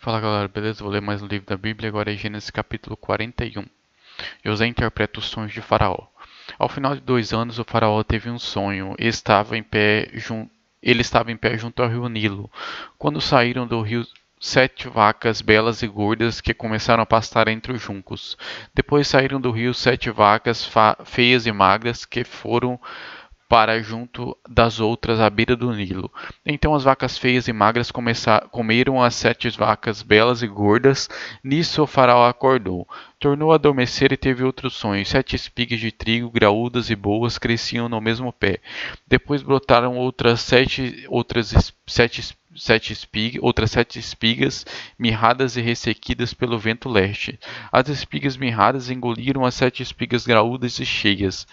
Fala galera, beleza? Vou ler mais um livro da Bíblia, agora é Gênesis capítulo 41. José interpreta os sonhos de Faraó. Ao final de 2 anos, o Faraó teve um sonho e ele estava em pé junto ao rio Nilo. Quando saíram do rio 7 vacas belas e gordas que começaram a pastar entre os juncos. Depois saíram do rio 7 vacas feias e magras que foram para junto das outras à beira do Nilo. Então as vacas feias e magras comeram as 7 vacas belas e gordas. Nisso o faraó acordou. Tornou a adormecer e teve outro sonho. 7 espigas de trigo, graúdas e boas, cresciam no mesmo pé. Depois brotaram outras sete espigas, mirradas e ressequidas pelo vento leste. As espigas mirradas engoliram as 7 espigas graúdas e cheias.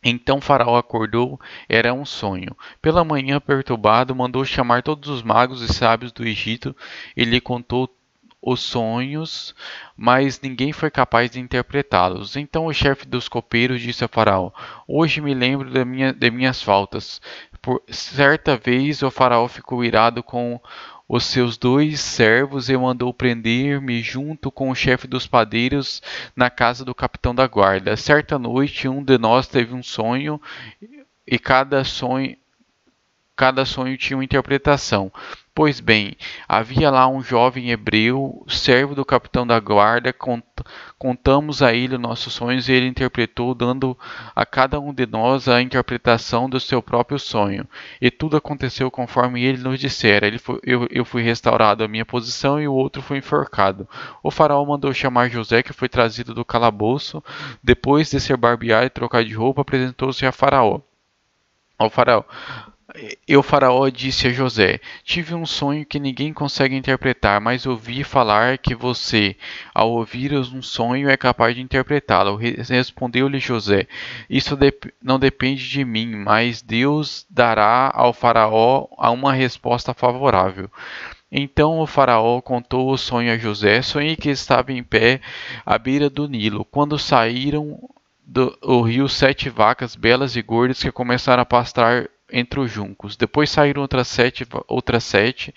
Então Faraó acordou, era um sonho. Pela manhã, perturbado, mandou chamar todos os magos e sábios do Egito e lhe contou os sonhos, mas ninguém foi capaz de interpretá-los. Então o chefe dos copeiros disse a Faraó: Hoje me lembro de minhas faltas. Por certa vez o Faraó ficou irado com os seus 2 servos e mandou prender-me junto com o chefe dos padeiros na casa do capitão da guarda. Certa noite, um de nós teve um sonho e cada sonho tinha uma interpretação. Pois bem, havia lá um jovem hebreu, servo do capitão da guarda. Contamos a ele nossos sonhos e ele interpretou, dando a cada um de nós a interpretação do seu próprio sonho. E tudo aconteceu conforme ele nos dissera. Eu fui restaurado à minha posição e o outro foi enforcado. O faraó mandou chamar José, que foi trazido do calabouço. Depois de ser barbeado e trocar de roupa, apresentou-se a Faraó. Ao faraó. E o faraó disse a José: Tive um sonho que ninguém consegue interpretar, mas ouvi falar que você, ao ouvir um sonho, é capaz de interpretá-lo. Respondeu-lhe José: Isso não depende de mim, mas Deus dará ao faraó uma resposta favorável. Então o faraó contou o sonho a José. Sonhei que estava em pé à beira do Nilo, quando saíram do rio 7 vacas belas e gordas que começaram a pastar entre os juncos. Depois saíram outras sete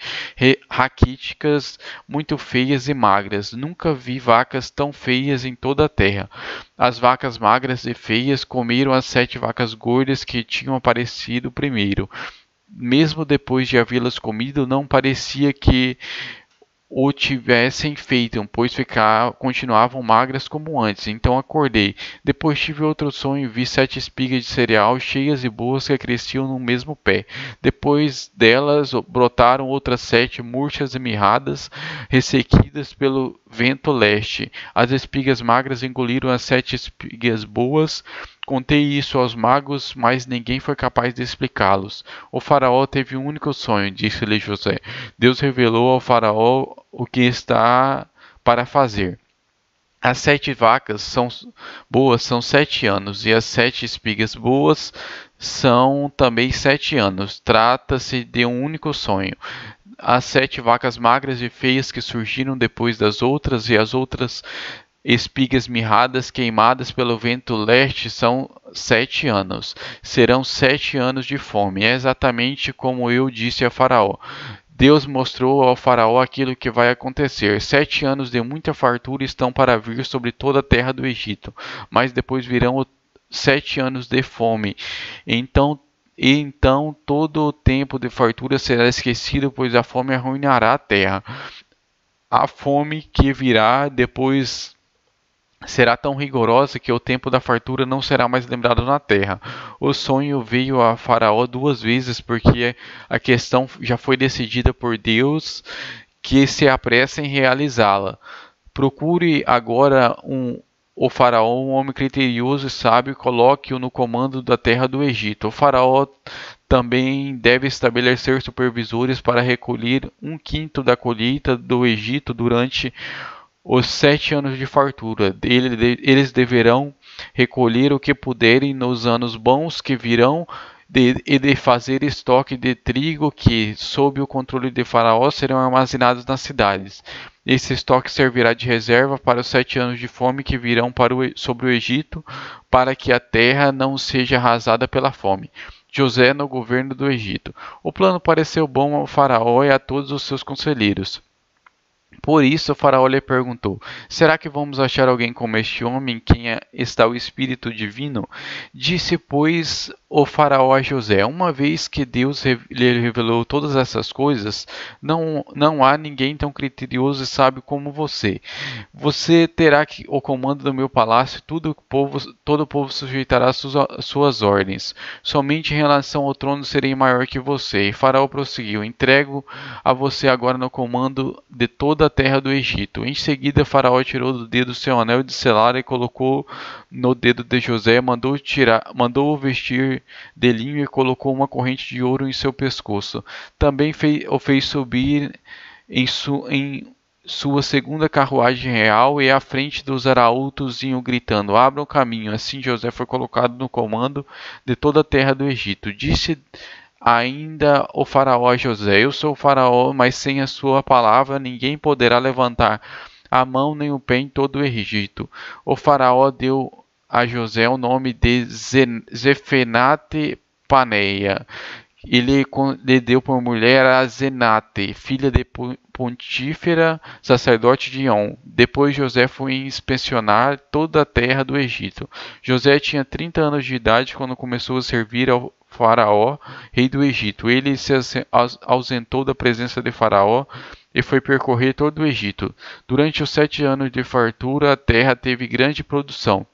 raquíticas, muito feias e magras. Nunca vi vacas tão feias em toda a terra. As vacas magras e feias comeram as 7 vacas gordas que tinham aparecido primeiro. Mesmo depois de havê-las comido, não parecia que o tivessem feito, pois continuavam magras como antes. Então acordei. Depois tive outro sonho e vi 7 espigas de cereal cheias e boas que cresciam no mesmo pé. Depois delas brotaram outras 7 murchas e mirradas, ressequidas pelo vento leste. As espigas magras engoliram as 7 espigas boas. Contei isso aos magos, mas ninguém foi capaz de explicá-los. O faraó teve um único sonho, disse-lhe José. Deus revelou ao faraó o que está para fazer. As 7 vacas boas são 7 anos, e as 7 espigas boas são também 7 anos. Trata-se de um único sonho. As 7 vacas magras e feias que surgiram depois das outras, e as outras espigas mirradas queimadas pelo vento leste são 7 anos. Serão 7 anos de fome. É exatamente como eu disse a Faraó. Deus mostrou ao faraó aquilo que vai acontecer. 7 anos de muita fartura estão para vir sobre toda a terra do Egito, mas depois virão 7 anos de fome. Então todo o tempo de fartura será esquecido, pois a fome arruinará a terra. A fome que virá depois será tão rigorosa que o tempo da fartura não será mais lembrado na terra. O sonho veio a Faraó 2 vezes, porque a questão já foi decidida por Deus, que se apressa em realizá-la. Procure agora o faraó, um homem criterioso e sábio, e coloque-o no comando da terra do Egito. O faraó também deve estabelecer supervisores para recolher 1/5 da colheita do Egito durante os 7 anos de fartura. Eles deverão recolher o que puderem nos anos bons que virão e de fazer estoque de trigo que, sob o controle de Faraó, serão armazenados nas cidades. Esse estoque servirá de reserva para os 7 anos de fome que virão sobre o Egito, para que a terra não seja arrasada pela fome. José no governo do Egito. O plano pareceu bom ao Faraó e a todos os seus conselheiros. Por isso, Faraó lhe perguntou: Será que vamos achar alguém como este homem, em quem está o Espírito Divino? Disse, pois, o Faraó a José: Uma vez que Deus lhe revelou todas essas coisas, não há ninguém tão criterioso e sábio como você. Você terá o comando do meu palácio, todo o povo sujeitará suas ordens. Somente em relação ao trono serei maior que você. E Faraó prosseguiu: Entrego a você agora no comando de toda a terra do Egito. Em seguida, Faraó tirou do dedo seu anel de selar e colocou no dedo de José, mandou-o vestir de linho e colocou uma corrente de ouro em seu pescoço. Também o fez subir em sua segunda carruagem real e à frente dos arautos iam gritando: Abram caminho. Assim José foi colocado no comando de toda a terra do Egito. Disse ainda o Faraó a José: Eu sou o Faraó, mas sem a sua palavra ninguém poderá levantar a mão nem o pé em todo o Egito. O Faraó deu a José o nome de Zefenate Paneia. Lhe deu por mulher a Zenate, filha de Pontífera, sacerdote de On. Depois José foi inspecionar toda a terra do Egito. José tinha 30 anos de idade quando começou a servir ao Faraó, rei do Egito. Ele se ausentou da presença de Faraó e foi percorrer todo o Egito. Durante os 7 anos de fartura, a terra teve grande produção.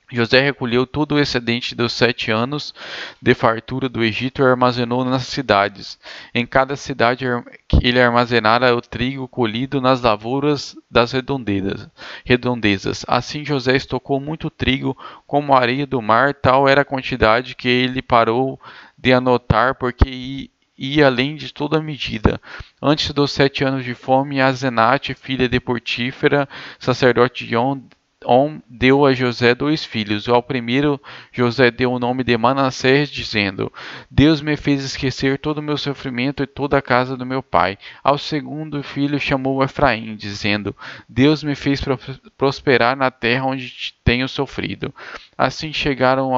José recolheu todo o excedente dos 7 anos de fartura do Egito e armazenou nas cidades. Em cada cidade ele armazenara o trigo colhido nas lavouras das redondezas. Assim José estocou muito trigo, como a areia do mar, tal era a quantidade que ele parou de anotar, porque ia além de toda medida. Antes dos 7 anos de fome, Azenate, filha de Portífera, sacerdote de On, deu a José 2 filhos. Ao primeiro, José deu o nome de Manassés, dizendo: Deus me fez esquecer todo o meu sofrimento e toda a casa do meu pai. Ao segundo filho chamou Efraim, dizendo: Deus me fez prosperar na terra onde tenho sofrido. Assim chegaram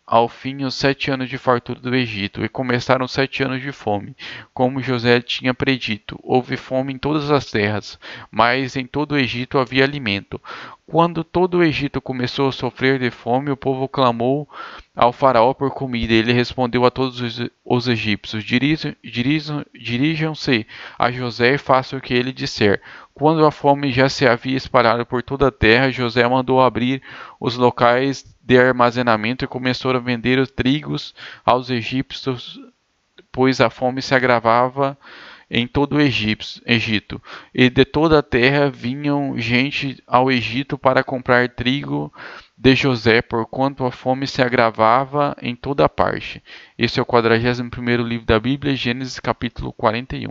ao fim os 7 anos de fartura do Egito, e começaram 7 anos de fome, como José tinha predito. Houve fome em todas as terras, mas em todo o Egito havia alimento. Quando todo o Egito começou a sofrer de fome, o povo clamou ao faraó por comida. Ele respondeu a todos os egípcios: Dirijam-se a José e façam o que ele disser. Quando a fome já se havia espalhado por toda a terra, José mandou abrir os locais de armazenamento e começou a vender os trigos aos egípcios, pois a fome se agravava em todo o Egito, e de toda a terra vinham gente ao Egito para comprar trigo de José, porquanto a fome se agravava em toda a parte. Esse é o 41º livro da Bíblia, Gênesis capítulo 41.